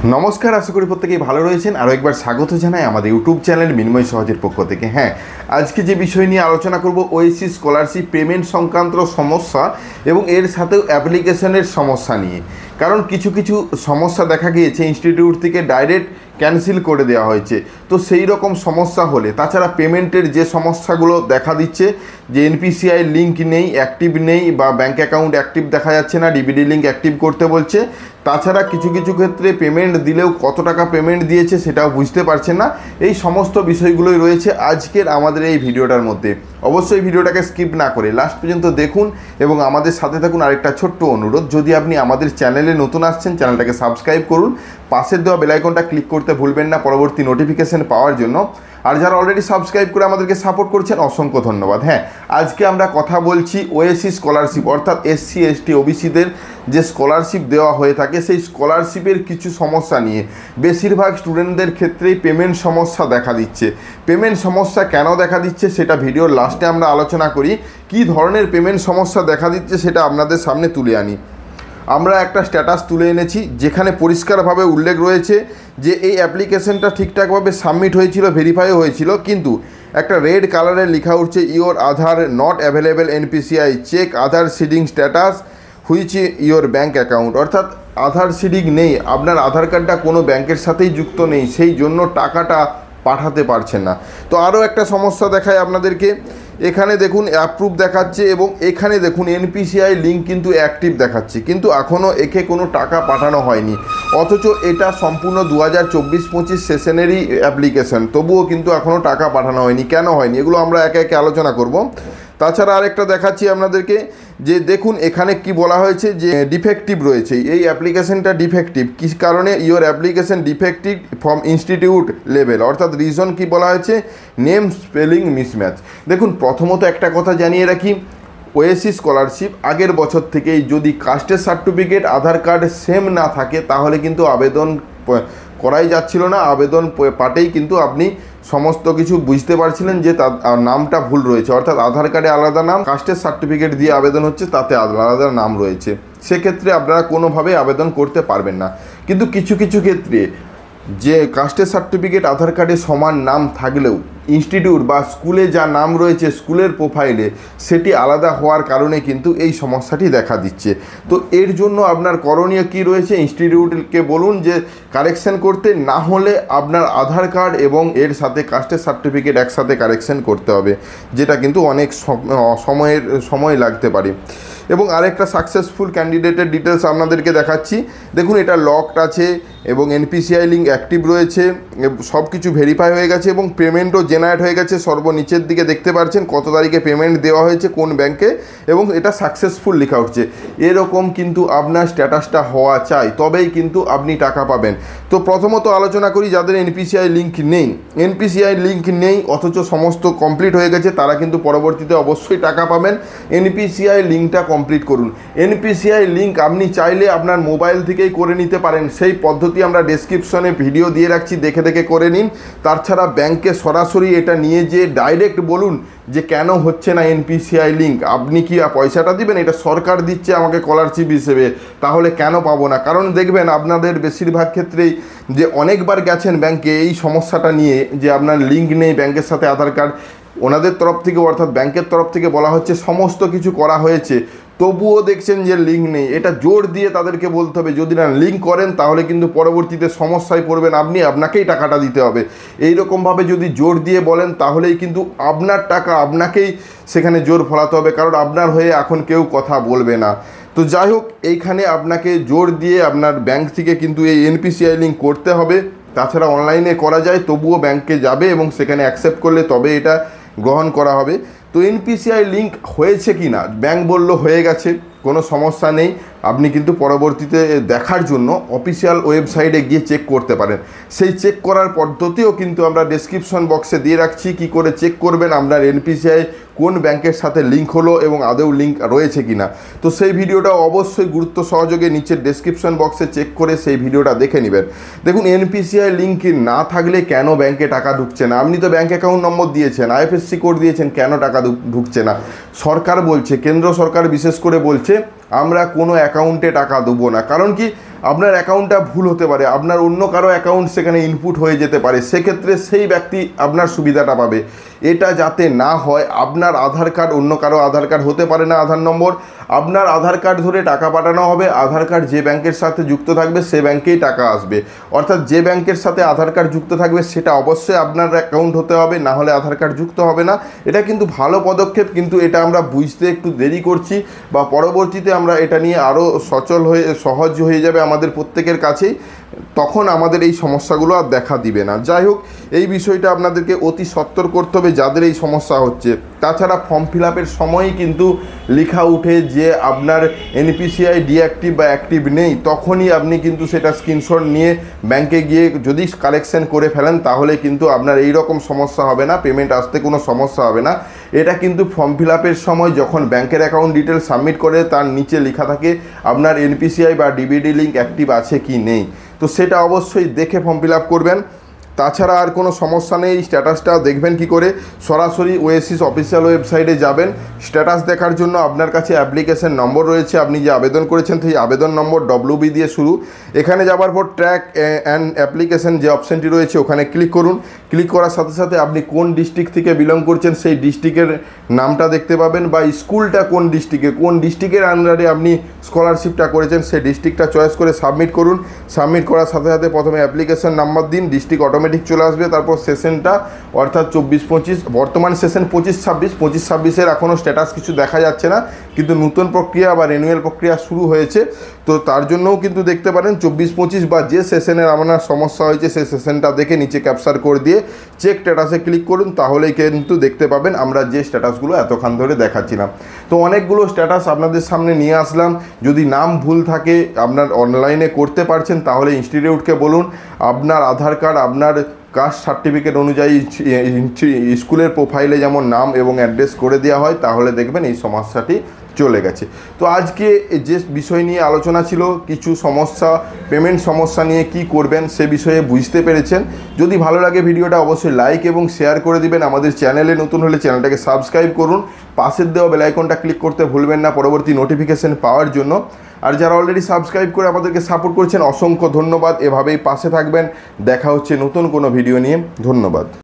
নমস্কার, আশা করি প্রত্যেকেই ভালো রয়েছেন। আরও একবার স্বাগত জানাই আমাদের ইউটিউব চ্যানেল মিনময় সহজের পক্ষ থেকে। হ্যাঁ, আজকে যে বিষয় নিয়ে আলোচনা করব ওএসসি স্কলারশিপ পেমেন্ট সংক্রান্ত সমস্যা এবং এর সাথেও অ্যাপ্লিকেশনের সমস্যা নিয়ে। কারণ কিছু কিছু সমস্যা দেখা গিয়েছে ইনস্টিটিউট থেকে ডাইরেক্ট ক্যান্সেল করে দেওয়া হয়েছে। তো সেই রকম সমস্যা হলে, তাছাড়া পেমেন্টের যে সমস্যাগুলো দেখা দিচ্ছে যে এনপিসিআই লিঙ্ক নেই, অ্যাক্টিভ নেই, বা ব্যাঙ্ক অ্যাকাউন্ট অ্যাক্টিভ দেখা যাচ্ছে না, ডিবিডি লিঙ্ক অ্যাক্টিভ করতে বলছে। তাছাড়া কিছু কিছু ক্ষেত্রে পেমেন্ট দিলেও কত টাকা পেমেন্ট দিয়েছে সেটাও বুঝতে পারছেন না। এই সমস্ত বিষয়গুলোই রয়েছে আজকের আমাদের এই ভিডিওটার মধ্যে। অবশ্যই ভিডিওটাকে স্কিপ না করে লাস্ট পর্যন্ত দেখুন এবং আমাদের সাথে থাকুন। আরেকটা ছোট্ট অনুরোধ, যদি আপনি আমাদের চ্যানেলে নতুন আসছেন, চ্যানেলটাকে সাবস্ক্রাইব করুন, পাশের দেওয়া বেল আইকনটা ক্লিক করতে ভুলবেন না পরবর্তী নোটিফিকেশন পাওয়ার জন্য। আর যারা অলরেডি সাবস্ক্রাইব করে আমাদেরকে সাপোর্ট করছেন, অসংখ্য ধন্যবাদ। হ্যাঁ, আজকে আমরা কথা বলছি ওএসসি স্কলারশিপ, অর্থাৎ এসসি এসটি ওবিসিদের যে স্কলারশিপ দেওয়া হয়ে থাকে সেই স্কলারশিপের কিছু সমস্যা নিয়ে। বেশিরভাগ স্টুডেন্টদের ক্ষেত্রেই পেমেন্ট সমস্যা দেখা দিচ্ছে। পেমেন্ট সমস্যা কেন দেখা দিচ্ছে সেটা ভিডিওর লাস্টে আমরা আলোচনা করি। কী ধরনের পেমেন্ট সমস্যা দেখা দিচ্ছে সেটা আপনাদের সামনে তুলে আনি। আমরা একটা স্ট্যাটাস তুলে এনেছি যেখানে পরিষ্কারভাবে উল্লেখ রয়েছে যে এই অ্যাপ্লিকেশনটা ঠিকঠাকভাবে সাবমিট হয়েছিল, ভেরিফাইও হয়েছিল, কিন্তু একটা রেড কালারে লেখা উঠছে your Aadhaar not available NPCI, check Aadhaar seeding status which your bank account. অর্থাৎ আধার সিডিং নেই, আপনার আধার কার্ডটা কোনো ব্যাংকের সাথেই যুক্ত নেই, সেই জন্য টাকাটা পাঠাতে পারছেন না। তো আরও একটা সমস্যা দেখায় আপনাদেরকে। এখানে দেখুন অ্যাপ্রুভ দেখাচ্ছে এবং এখানে দেখুন এনপিসিআই লিঙ্ক কিন্তু অ্যাক্টিভ দেখাচ্ছে, কিন্তু এখনও একে কোনো টাকা পাঠানো হয়নি। অথচ এটা সম্পূর্ণ 2024-25 সেশনেরই অ্যাপ্লিকেশন, তবুও কিন্তু এখনও টাকা পাঠানো হয়নি। কেন হয়নি এগুলো আমরা একে একে আলোচনা করব। তাছাড়া আরেকটা দেখাচ্ছি আপনাদেরকে যে দেখুন এখানে কি বলা হয়েছে যে ডিফেক্টিভ রয়েছে, এই অ্যাপ্লিকেশনটা ডিফেক্টিভ। কী কারণে? Your application defective from institute level, অর্থাৎ রিজন কি বলা হয়েছে, নেম স্পেলিং মিসম্যাচ। দেখুন প্রথমত একটা কথা জানিয়ে রাখি, ওএসসি স্কলারশিপ আগের বছর থেকেই যদি কাস্টের সার্টিফিকেট আধার কার্ড সেম না থাকে তাহলে কিন্তু আবেদন করাই যাচ্ছিল না। আবেদন পাটেই কিন্তু আপনি সমস্ত কিছু বুঝতে পারছিলেন যে তার নামটা ভুল রয়েছে, অর্থাৎ আধার কার্ডে আলাদা নাম, কাস্টের সার্টিফিকেট দিয়ে আবেদন হচ্ছে তাতে আলাদা নাম রয়েছে। সেক্ষেত্রে আপনারা কোনোভাবেই আবেদন করতে পারবেন না। কিন্তু কিছু কিছু ক্ষেত্রে যে কাস্টের সার্টিফিকেট আধার কার্ডে সমান নাম থাকলেও ইনস্টিটিউট বা স্কুলে যা নাম রয়েছে স্কুলের প্রোফাইলে সেটি আলাদা হওয়ার কারণে কিন্তু এই সমস্যাটি দেখা দিচ্ছে। তো এর জন্য আপনার করণীয় কি রয়েছে, ইনস্টিটিউটকে বলুন যে কারেকশন করতে, না হলে আপনার আধার কার্ড এবং এর সাথে কাস্টের সার্টিফিকেট একসাথে কারেকশন করতে হবে, যেটা কিন্তু অনেক সময় লাগতে পারে। এবং আরেকটা সাকসেসফুল ক্যান্ডিডেটের ডিটেলস আপনাদেরকে দেখাচ্ছি। দেখুন এটা লকড আছে এবং এনপিসিআই লিঙ্ক অ্যাক্টিভ রয়েছে, সব কিছু ভেরিফাই হয়ে গেছে এবং পেমেন্টও জেনারেট হয়ে গেছে। সর্বনিচের দিকে দেখতে পাচ্ছেন কত তারিখে পেমেন্ট দেওয়া হয়েছে কোন ব্যাংকে, এবং এটা সাকসেসফুল লেখা উঠছে। এরকম কিন্তু আপনার স্ট্যাটাসটা হওয়া চাই, তবেই কিন্তু আপনি টাকা পাবেন। তো প্রথমত আলোচনা করি যাদের এনপিসিআই লিঙ্ক নেই। এনপিসিআই লিঙ্ক নেই অথচ সমস্ত কমপ্লিট হয়ে গেছে, তারা কিন্তু পরবর্তীতে অবশ্যই টাকা পাবেন। এনপিসিআই লিঙ্কটা কমপ্লিট করুন। এনপিসিআই লিঙ্ক আপনি চাইলে আপনার মোবাইল থেকেই করে নিতে পারেন, সেই পদ্ধতি আমরা ডেসক্রিপশনে ভিডিও দিয়ে রাখছি, দেখে দেখে করে নিন। তাছাড়া ব্যাংকে সরাসরি এটা নিয়ে যেয়ে ডাইরেক্ট বলুন যে কেন হচ্ছে না এনপিসিআই লিঙ্ক। আপনি কি পয়সাটা দিবেন? এটা সরকার দিচ্ছে আমাকে স্কলারশিপ হিসেবে, তাহলে কেন পাবো না? কারণ দেখবেন আপনাদের বেশিরভাগ ক্ষেত্রেই যে অনেকবার গেছেন ব্যাংকে এই সমস্যাটা নিয়ে যে আপনার লিঙ্ক নেই ব্যাংকের সাথে আধার কার্ড, ওনাদের তরফ থেকে অর্থাৎ ব্যাংকের তরফ থেকে বলা হচ্ছে সমস্ত কিছু করা হয়েছে, তবুও দেখছেন যে লিঙ্ক নেই। এটা জোর দিয়ে তাদেরকে বলতে হবে, যদি না লিঙ্ক করেন তাহলে কিন্তু পরবর্তীতে সমস্যায় পড়বেন আপনি, আপনাকেই টাকাটা দিতে হবে। এইরকমভাবে যদি জোর দিয়ে বলেন তাহলেই কিন্তু আপনার টাকা আপনাকেই সেখানে জোর ফলাতে হবে, কারণ আপনার হয়ে এখন কেউ কথা বলবে না। তো যাই হোক, এইখানে আপনাকে জোর দিয়ে আপনার ব্যাংক থেকে কিন্তু এই এনপিসিআই লিঙ্ক করতে হবে। তাছাড়া অনলাইনে করা যায়, তবুও ব্যাংকে যাবে এবং সেখানে অ্যাকসেপ্ট করলে তবে এটা গ্রহণ করা হবে। তো এনপিসিআই লিঙ্ক হয়েছে কি না, ব্যাংক বলল হয়ে গেছে, কোনো সমস্যা নেই। আপনি কিন্তু পরবর্তীতে দেখার জন্য অফিসিয়াল ওয়েবসাইটে গিয়ে চেক করতে পারেন। সেই চেক করার পদ্ধতিও কিন্তু আমরা ডেসক্রিপশন বক্সে দিয়ে রাখছি, কি করে চেক করবেন আপনার এনপিসিআই কোন ব্যাংকের সাথে লিঙ্ক হলো এবং আদৌ লিঙ্ক রয়েছে কি না। তো সেই ভিডিওটা অবশ্যই গুরুত্ব সহযোগে নিচের ডেসক্রিপশন বক্সে চেক করে সেই ভিডিওটা দেখে নেবেন। দেখুন এনপিসিআই লিঙ্ক না থাকলে কেন ব্যাংকে টাকা ঢুকছে না? আপনি তো ব্যাংক অ্যাকাউন্ট নম্বর দিয়েছেন, আইএফএসসি কোড দিয়েছেন, কেন টাকা ঢুকছে না? সরকার বলছে, কেন্দ্র সরকার বিশেষ করে বলছে আমরা কোনো অ্যাকাউন্টে টাকা দেবো না। কারণ কি, আপনার অ্যাকাউন্টটা ভুল হতে পারে, আপনার অন্য কারো অ্যাকাউন্ট সেখানে ইনপুট হয়ে যেতে পারে, সেক্ষেত্রে সেই ব্যক্তি আপনার সুবিধাটা পাবে। এটা যাতে না হয়, আপনার আধার কার্ড অন্য কারো আধার কার্ড হতে পারে না, আধার নম্বর আপনার আধার কার্ড ধরে টাকা পাঠানো হবে, আধার কার্ড যে ব্যাংকের সাথে যুক্ত থাকবে সে ব্যাংকেই টাকা আসবে। অর্থাৎ যে ব্যাংকের সাথে আধার কার্ড যুক্ত থাকবে সেটা অবশ্যই আপনার অ্যাকাউন্ট হতে হবে, না হলে আধার কার্ড যুক্ত হবে না। এটা কিন্তু ভালো পদক্ষেপ, কিন্তু এটা আমরা বুঝতে একটু দেরি করছি, বা পরবর্তীতে আমরা এটা নিয়ে আরও সহজ হয়ে যাবে আমাদের প্রত্যেকের কাছেই, তখন আমাদের এই সমস্যাগুলো আর দেখা দিবে না। যাই হোক, এই বিষয়টা আপনাদেরকে অতি সতর্ক করতে হবে যাদের এই সমস্যা হচ্ছে। তাছাড়া ফর্ম ফিল আপের সময়ই কিন্তু লেখা উঠে যে আপনার এনপিসিআই ডিঅ্যাক্টিভ বা অ্যাক্টিভ নেই, তখনই আপনি কিন্তু সেটা স্ক্রিনশট নিয়ে ব্যাংকে গিয়ে যদি কালেকশন করে ফেলেন, তাহলে কিন্তু আপনার এই রকম সমস্যা হবে না, পেমেন্ট আসতে কোনো সমস্যা হবে না। এটা কিন্তু ফর্ম ফিল আপের সময় যখন ব্যাংকের অ্যাকাউন্ট ডিটেলস সাবমিট করে তার নিচে লেখা থাকে আপনার এনপিসিআই বা ডিবিডি লিঙ্ক অ্যাক্টিভ আছে কি নেই, তো সেটা অবশ্যই দেখে ফর্ম ফিল আপ করবেন। তাছাড়া আর কোনো সমস্যা নেই। স্ট্যাটাসটা দেখবেন কি করে, সরাসরি ওয়েসিস অফিসিয়াল ওয়েবসাইটে যাবেন। স্ট্যাটাস দেখার জন্য আপনার কাছে অ্যাপ্লিকেশন নম্বর রয়েছে, আপনি যে আবেদন করেছেন সেই আবেদন নম্বর WB দিয়ে শুরু। এখানে যাওয়ার পর ট্র্যাক অ্যান্ড অ্যাপ্লিকেশন যে অপশানটি রয়েছে ওখানে ক্লিক করুন। ক্লিক করার সাথে সাথে আপনি কোন ডিস্ট্রিক্ট থেকে বিলং করছেন সেই ডিস্ট্রিক্টের নামটা দেখতে পাবেন, বা স্কুলটা কোন ডিস্ট্রিক্টের আন্ডারে আপনি স্কলারশিপটা করেছেন সেই ডিস্ট্রিক্টটা চয়েস করে সাবমিট করুন। সাবমিট করার সাথে সাথে প্রথমে অ্যাপ্লিকেশন নাম্বার দিন, ডিস্ট্রিক্ট অটোমেটিক চলে আসবে। তারপর সেশনটা অর্থাৎ 24-25, বর্তমান সেশন 25-26 এখনও স্ট্যাটাস কিছু দেখা যাচ্ছে না, কিন্তু নতুন প্রক্রিয়া বা রিনিউয়াল প্রক্রিয়া শুরু হয়েছে, তো তার জন্যও কিন্তু দেখতে পারেন 24-25 বা যে সেশনের আপনার সমস্যা হয়েছে সেই সেশনটা দেখে নিচে ক্যাপচার করে দিয়ে চেক স্ট্যাটাসে ক্লিক করুন, তাহলেই কিন্তু দেখতে পাবেন আমরা যে স্ট্যাটাসগুলো এতক্ষণ ধরে দেখাচ্ছিলাম। তো অনেকগুলো স্ট্যাটাস আপনাদের সামনে নিয়ে আসলাম। যদি নাম ভুল থাকে, আপনার অনলাইনে করতে পারছেন, তাহলে ইনস্টিটিউটকে বলুন আপনার আধার কার্ড আপনার কাস্ট সার্টিফিকেট অনুযায়ী স্কুলের প্রোফাইলে যেমন নাম এবং অ্যাড্রেস করে দেওয়া হয়, তাহলে দেখবেন এই সমস্যাটি চলে গেছে। তো আজকে যে বিষয় নিয়ে আলোচনা ছিল, কিছু সমস্যা, পেমেন্ট সমস্যা নিয়ে কি করবেন সে বিষয়ে বুঝতে পেরেছেন। যদি ভালো লাগে ভিডিওটা অবশ্যই লাইক এবং শেয়ার করে দিবেন। আমাদের চ্যানেলে নতুন হলে চ্যানেলটাকে সাবস্ক্রাইব করুন, পাশের দেওয়া বেল আইকনটা ক্লিক করতে ভুলবেন না পরবর্তী নোটিফিকেশন পাওয়ার জন্য। আর যারা অলরেডি সাবস্ক্রাইব করে আমাদেরকে সাপোর্ট করছেন, অসংখ্য ধন্যবাদ। এভাবেই পাশে থাকবেন। দেখা হচ্ছে নতুন কোনো ভিডিও নিয়ে। ধন্যবাদ।